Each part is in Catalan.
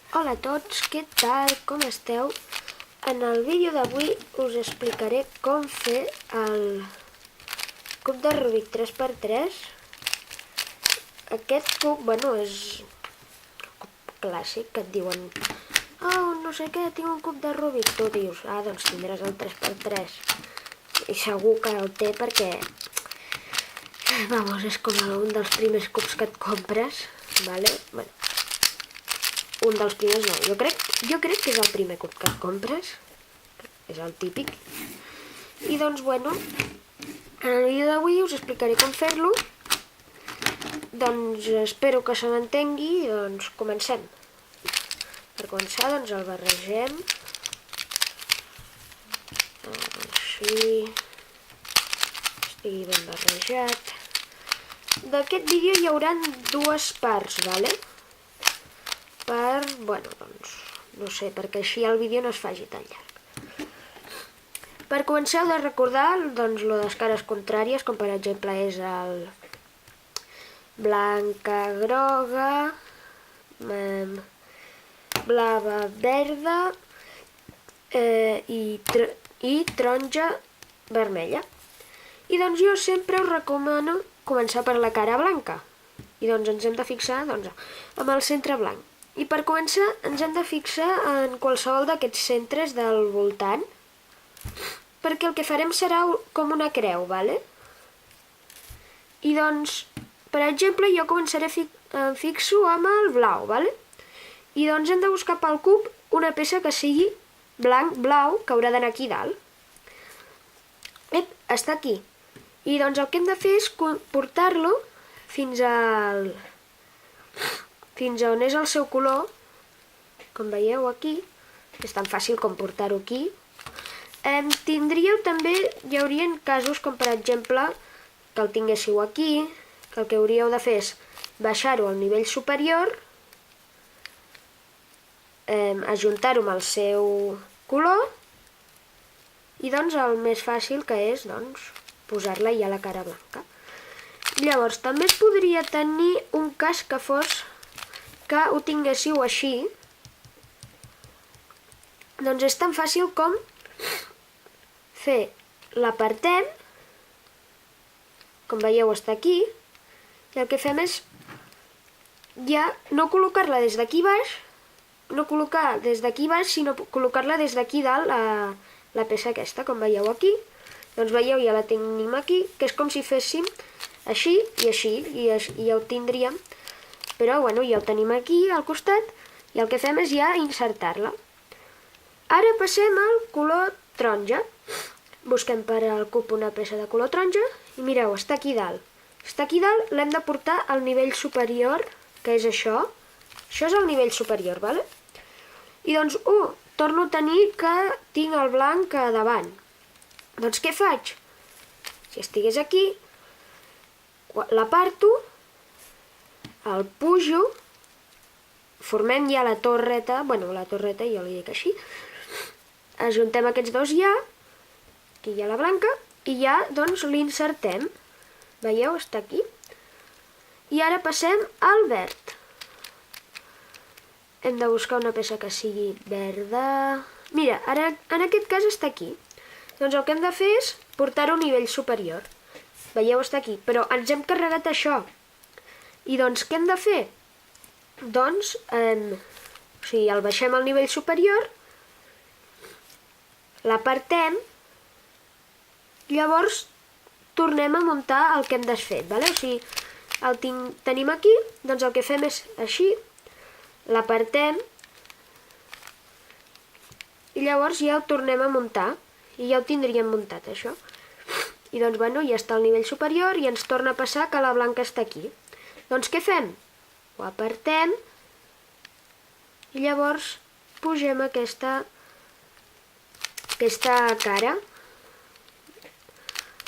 Hola a tots, què tal? Com esteu? En el vídeo d'avui us explicaré com fer el cub de Rubik 3x3. Aquest cub, és un cub clàssic que et diuen no sé què, tinc un cub de Rubik. Tu dius, doncs tindràs el 3x3. I segur que el té perquè, és com un dels primers cubs que et compres, vale? Un dels primers no, jo crec que és el primer cub que et compres, és el típic. I doncs, en el vídeo d'avui us explicaré com fer-lo. Doncs espero que se m'entengui i doncs comencem. Per començar, doncs el barregem. Així. Estigui ben barrejat. D'aquest vídeo hi haurà dues parts, vale? No sé, perquè així el vídeo no es faci tan llarg. Per començar heu de recordar, lo de les cares contràries, com per exemple és el blanca, groga, blava, verda i taronja, vermella. I doncs jo sempre us recomano començar per la cara blanca. I doncs ens hem de fixar amb el centre blanc. I per començar ens hem de fixar en qualsevol d'aquests centres del voltant, perquè el que farem serà com una creu, vale? I doncs, per exemple, jo començaré fixo amb el blau, vale? I doncs hem de buscar pel cub una peça que sigui blanc-blau, que haurà d'anar aquí dalt. Està aquí. I doncs el que hem de fer és portar-lo fins on és el seu color, com veieu aquí, és tan fàcil com portar-ho aquí. Tindríeu també, hi haurien casos com per exemple que el tinguéssiu aquí, que el que hauríeu de fer és baixar-ho al nivell superior, ajuntar-ho amb el seu color i doncs el més fàcil que és posar-la ja a la cara blanca. Llavors també es podria tenir un cas que fos que ho tinguéssiu així. Doncs és tan fàcil com l'apartem, com veieu està aquí, i el que fem és ja no col·locar-la des d'aquí baix, sinó col·locar-la des d'aquí dalt la peça aquesta, com veieu aquí. Doncs veieu, ja la tenim aquí, que és com si féssim així i així, i ja ho tindríem. Però ja ho tenim aquí al costat i el que fem és ja insertar-la. Ara passem al color taronja. Busquem per al cub una peça de color taronja i mireu, està aquí dalt. Està aquí dalt, l'hem de portar al nivell superior, que és això. Això és el nivell superior, vale? I doncs, torno a tenir que tinc el blanc a davant. Doncs què faig? Si estigués aquí, l'aparto, el pujo, formem ja la torreta, la torreta jo li dic així, ajuntem aquests dos ja, aquí hi ha la blanca, i ja doncs l'insertem, veieu, està aquí, i ara passem al verd. Hem de buscar una peça que sigui verda, mira, ara en aquest cas està aquí, doncs el que hem de fer és portar-ho a nivell superior, veieu, està aquí, però ens hem carregat això. I doncs què hem de fer? Doncs, el baixem al nivell superior, l'apartem, llavors tornem a muntar el que hem desfet, vale? O sigui, el tenim aquí, doncs el que fem és així, l'apartem, i llavors ja el tornem a muntar, i ja ho tindríem muntat, això. I doncs, ja està al nivell superior i ens torna a passar que la blanca està aquí. Doncs què fem? Ho apartem i llavors pugem aquesta cara,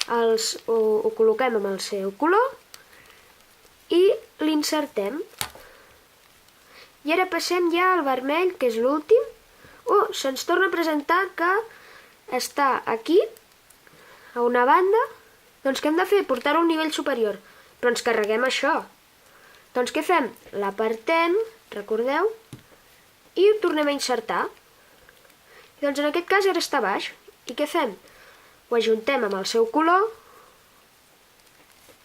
ho col·loquem amb el seu color i l'insertem. I ara passem ja al vermell, que és l'últim. Se'ns torna a presentar que està aquí, a una banda. Doncs què hem de fer? Portar-ho a un nivell superior. Però ens carreguem això. Doncs què fem? L'apartem, recordeu, i ho tornem a insertar. Doncs en aquest cas ara està baix. I què fem? Ho ajuntem amb el seu color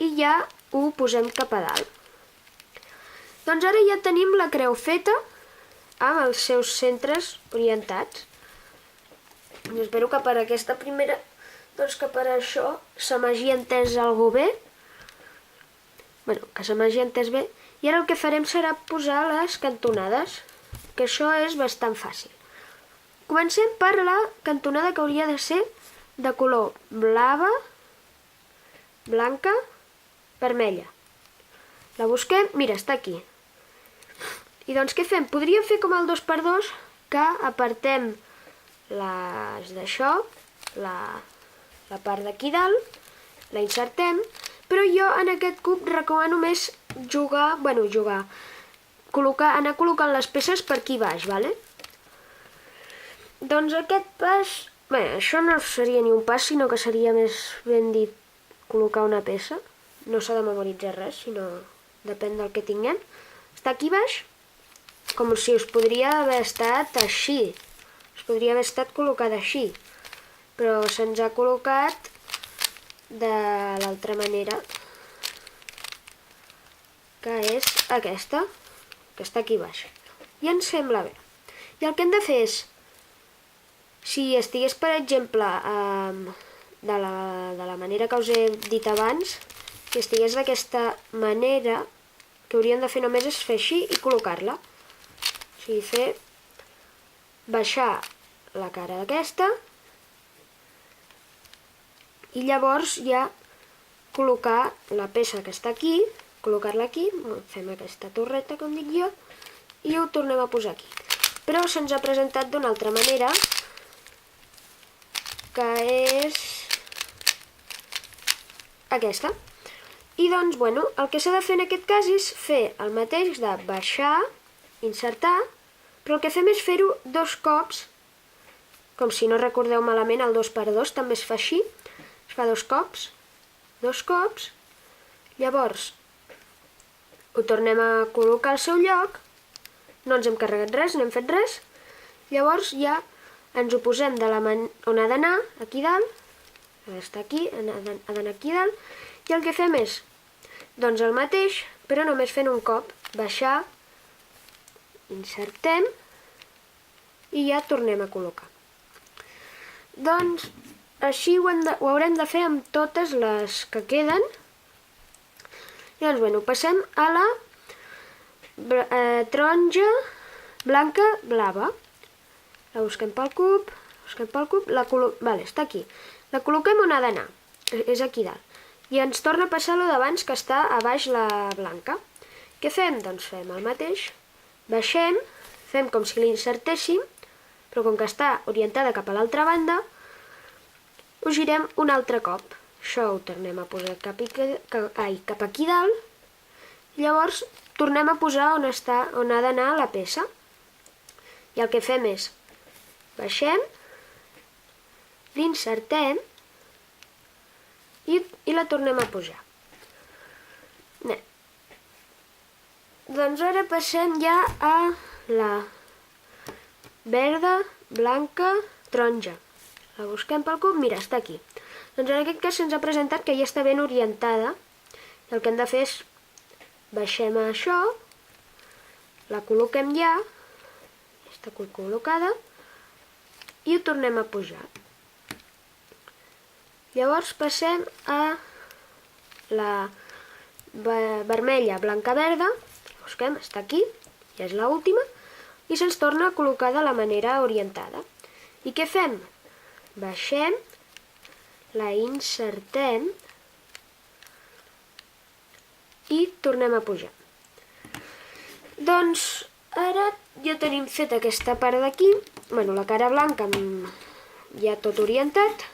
i ja ho posem cap a dalt. Doncs ara ja tenim la creu feta amb els seus centres orientats. I espero que per aquesta primera, doncs que per això se m'hagi entès algú bé. Bueno, que se m'hagi entès bé. I ara el que farem serà posar les cantonades, que això és bastant fàcil. Comencem per la cantonada que hauria de ser de color blava, blanca, vermella. La busquem, mira, està aquí. I doncs què fem? Podríem fer com el 2x2, que apartem les d'això, la part d'aquí dalt, la insertem, però jo en aquest cub recomano més anar col·locant les peces per aquí baix, vale? Doncs aquest pas, bé, això no seria ni un pas, sinó que seria més ben dit col·locar una peça. No s'ha de memoritzar res, sinó depèn del que tinguem. Està aquí baix, com si us podria haver estat així. Us podria haver estat col·locada així, però se'ns ha col·locat de l'altra manera, que és aquesta, que està aquí baix. I ens sembla bé. I el que hem de fer és, si estigués, per exemple, de la manera que us he dit abans, si estigués d'aquesta manera, el que hauríem de fer només és fer així i col·locar-la. O sigui, baixar la cara d'aquesta i llavors ja col·locar la peça que està aquí, col·locar-la aquí, fem aquesta torreta, com dic jo, i ho tornem a posar aquí. Però se'ns ha presentat d'una altra manera, que és aquesta. I doncs, bueno, el que s'ha de fer en aquest cas és fer el mateix de baixar, insertar, però el que fem és fer-ho 2 cops, com si no recordeu malament, el 2x2 també es fa així, es fa 2 cops, llavors ho tornem a col·locar al seu lloc, no ens hem carregat res, no hem fet res, llavors ja ens ho posem on ha d'anar, aquí dalt, està aquí, ha d'anar aquí dalt, i el que fem és, doncs el mateix, però només fent un cop, baixar, insertem, i ja tornem a col·locar. Doncs així ho haurem de fer amb totes les que queden. Llavors, bueno, passem a la taronja, blanca, blava. La busquem pel cub, vale, està aquí. La col·loquem on ha d'anar, és aquí dalt. I ens torna a passar allò d'abans, que està a baix la blanca. Què fem? Doncs fem el mateix. Baixem, fem com si l'insertéssim, però com que està orientada cap a l'altra banda, ho girem un altre cop. Això ho tornem a posar cap aquí dalt. Llavors tornem a posar on ha d'anar la peça. I el que fem és, baixem, l'insertem, i la tornem a pujar. Doncs ara passem ja a la verda, blanca, taronja. La busquem pel cub, mira, està aquí. Doncs en aquest cas se'ns ha presentat que ja està ben orientada. El que hem de fer és baixem això, la col·loquem ja, està col·locada, i ho tornem a pujar. Llavors passem a la vermella, blanca, verda, busquem, està aquí, ja és l'última, i se'ns torna a col·locar de la manera orientada. I què fem? Baixem, la insertem i tornem a pujar. Doncs ara ja tenim fet aquesta part d'aquí, la cara blanca ja tot orientat,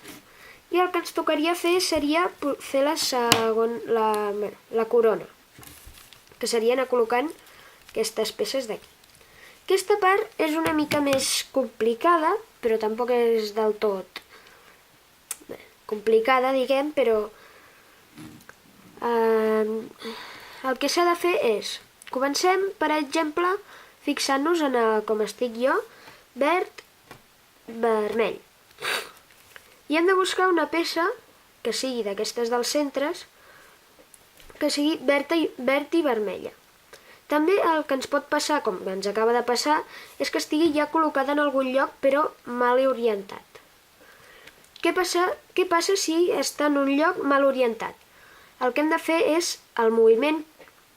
i el que ens tocaria fer seria fer la corona, que seria anar col·locant aquestes peces d'aquí. Aquesta part és una mica més complicada, però tampoc és del tot complicada, diguem, però el que s'ha de fer és, comencem, per exemple, fixant-nos en com estic jo, verd, vermell. I hem de buscar una peça que sigui d'aquestes dels centres, que sigui verd i vermella. També el que ens pot passar, com ens acaba de passar, és que estigui ja col·locada en algun lloc però mal orientat. Què passa si està en un lloc mal orientat? El que hem de fer és el moviment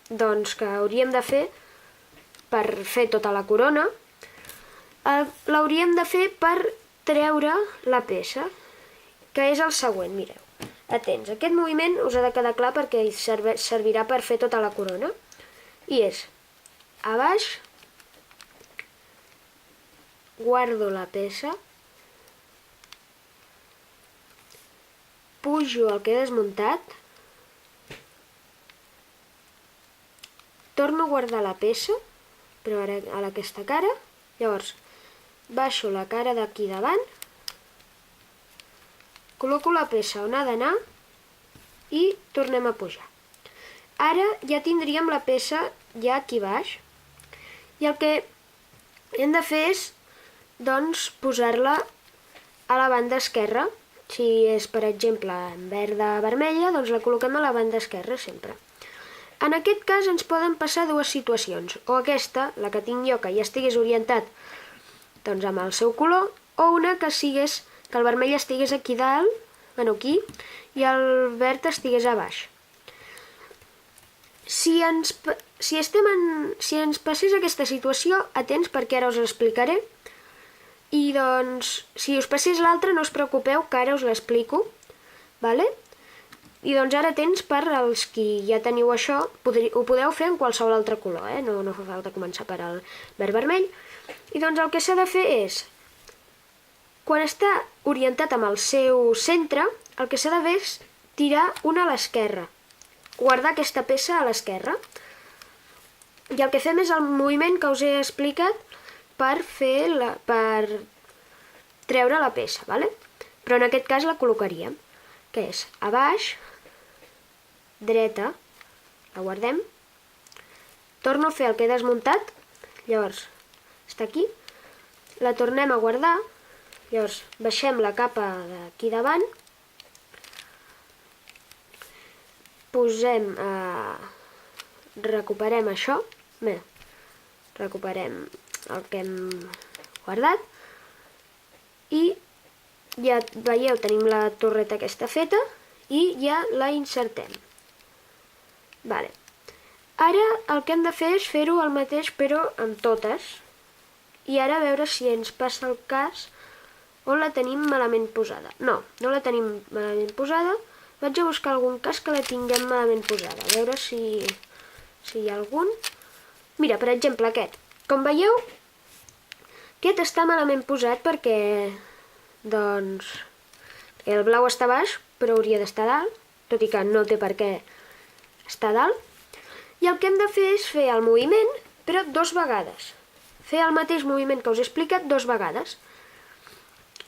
que hauríem de fer per fer tota la corona, l'hauríem de fer per treure la peça, que és el següent, mireu. Atents, aquest moviment us ha de quedar clar perquè servirà per fer tota la corona. I és a baix, guardo la peça, pujo el que he desmuntat, torno a guardar la peça, però ara a aquesta cara, llavors baixo la cara d'aquí davant, col·loco la peça on ha d'anar i tornem a pujar. Ara ja tindríem la peça ja aquí baix i el que hem de fer és, doncs, posar-la a la banda esquerra. Si és, per exemple, en verda-vermella, doncs la col·loquem a la banda esquerra sempre. En aquest cas ens poden passar dues situacions, o aquesta, la que tinc jo, que ja estigués orientat doncs, amb el seu color, o una que el vermell estigués aquí dalt, aquí, i el verd estigués a baix. Si ens passés aquesta situació, atents perquè ara us l'explicaré, i doncs, si us passés l'altra, no us preocupeu, que ara us l'explico, vale? I doncs ara atents per als qui ja teniu això, ho podeu fer en qualsevol altre color, no fa falta començar per el verd-vermell. I doncs el que s'ha de fer és, quan està orientat amb el seu centre, el que s'ha de fer és tirar una a l'esquerra, guardar aquesta peça a l'esquerra. I el que fem és el moviment que us he explicat per treure la peça, vale? Però en aquest cas la col·locaríem, que és a baix, dreta, la guardem, torno a fer el que he desmuntat, llavors està aquí, la tornem a guardar, llavors baixem la capa d'aquí davant, recuperem això, recuperem el que hem guardat i ja veieu, tenim la torreta aquesta feta i ja la insertem. Vale. Ara el que hem de fer és fer-ho el mateix però amb totes i ara veure si ens passa el cas on la tenim malament posada. No la tenim malament posada. Vaig a buscar algun cas que la tinguem malament posada, a veure si hi ha algun. Mira, per exemple, aquest. Com veieu, aquest està malament posat perquè, doncs, el blau està baix, però hauria d'estar dalt, tot i que no té per què estar dalt. I el que hem de fer és fer el moviment, però 2 vegades. Fer el mateix moviment que us he explicat 2 vegades.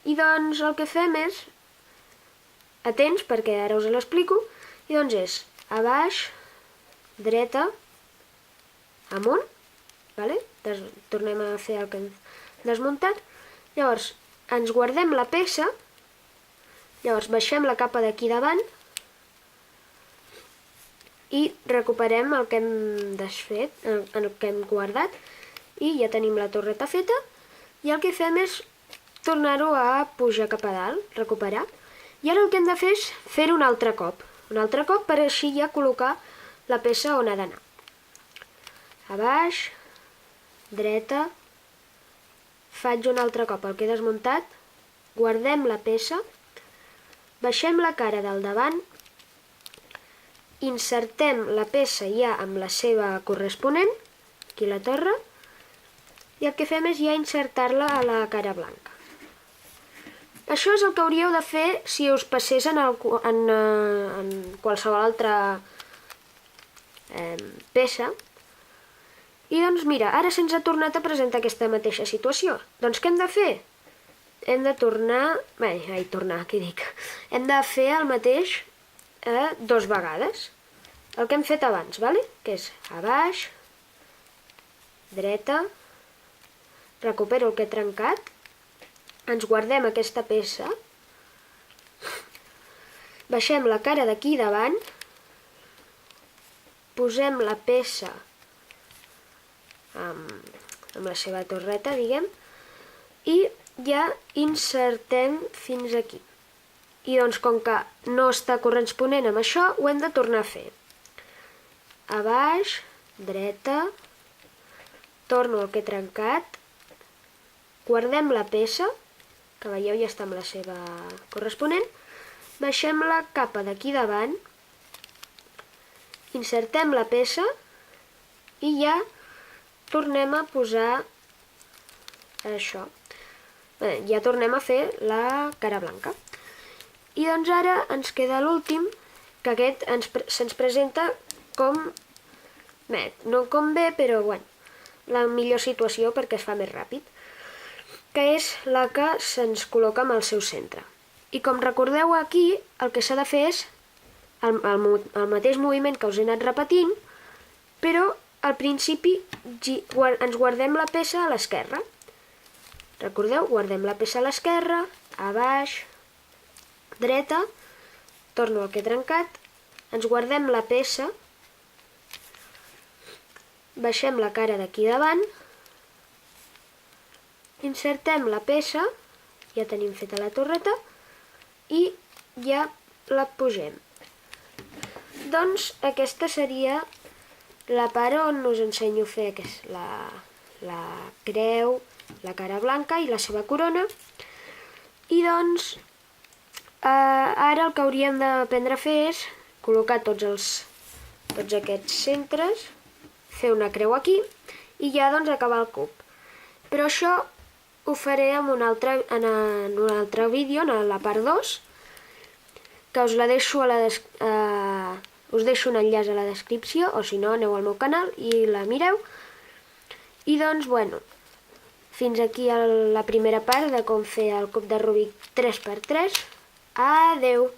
I doncs el que fem és, atents, perquè ara us l'explico, i doncs és a baix, dreta, amunt, vale? Tornem a fer el que hem desmuntat, llavors ens guardem la peça, llavors baixem la capa d'aquí davant i recuperem el que hem desfet, el que hem guardat, i ja tenim la torreta feta, i el que fem és tornar-ho a pujar cap a dalt, recuperar. I ara el que hem de fer és fer-ho un altre cop per així ja col·locar la peça on ha d'anar. A baix, dreta, faig un altre cop el que he desmuntat, guardem la peça, baixem la cara del davant, insertem la peça ja amb la seva corresponent, aquí la torre, i el que fem és ja insertar-la a la cara blanca. Això és el que hauríeu de fer si us passés en qualsevol altra peça. I doncs mira, ara se'ns ha tornat a presentar aquesta mateixa situació. Doncs què hem de fer? Hem de Hem de fer el mateix 2 vegades. El que hem fet abans, vale? Que és a baix, dreta, recupero el que he trencat, ens guardem aquesta peça, baixem la cara d'aquí davant, posem la peça amb la seva torreta, diguem, i ja insertem fins aquí. I doncs com que no està corresponent amb això, ho hem de tornar a fer. A baix, dreta, torno el que he trencat, guardem la peça, que veieu ja està amb la seva corresponent, baixem la capa d'aquí davant, insertem la peça i ja tornem a posar això. Bé, ja tornem a fer la cara blanca. I doncs ara ens queda l'últim, que aquest se'ns presenta com, bé, no com bé, però bueno, la millor situació perquè es fa més ràpid, que és la que se'ns col·loca amb el seu centre. I com recordeu aquí, el que s'ha de fer és el mateix moviment que us he anat repetint, però al principi ens guardem la peça a l'esquerra. Recordeu? Guardem la peça a l'esquerra, a baix, dreta, torno al que he trencat, ens guardem la peça, baixem la cara d'aquí davant, insertem la peça, ja tenim feta la torreta, i ja la posem. Doncs aquesta seria la part on us ensenyo a fer la creu, la cara blanca i la seva corona. I doncs ara el que hauríem d'aprendre a fer és col·locar tots aquests centres, fer una creu aquí i ja doncs acabar el cub. Però això ho faré en un altre vídeo, en la part 2, que us la deixo us deixo un enllaç a la descripció, o si no aneu al meu canal i la mireu. I doncs, bueno, fins aquí la primera part de com fer el cub de Rubik 3x3. Adeu!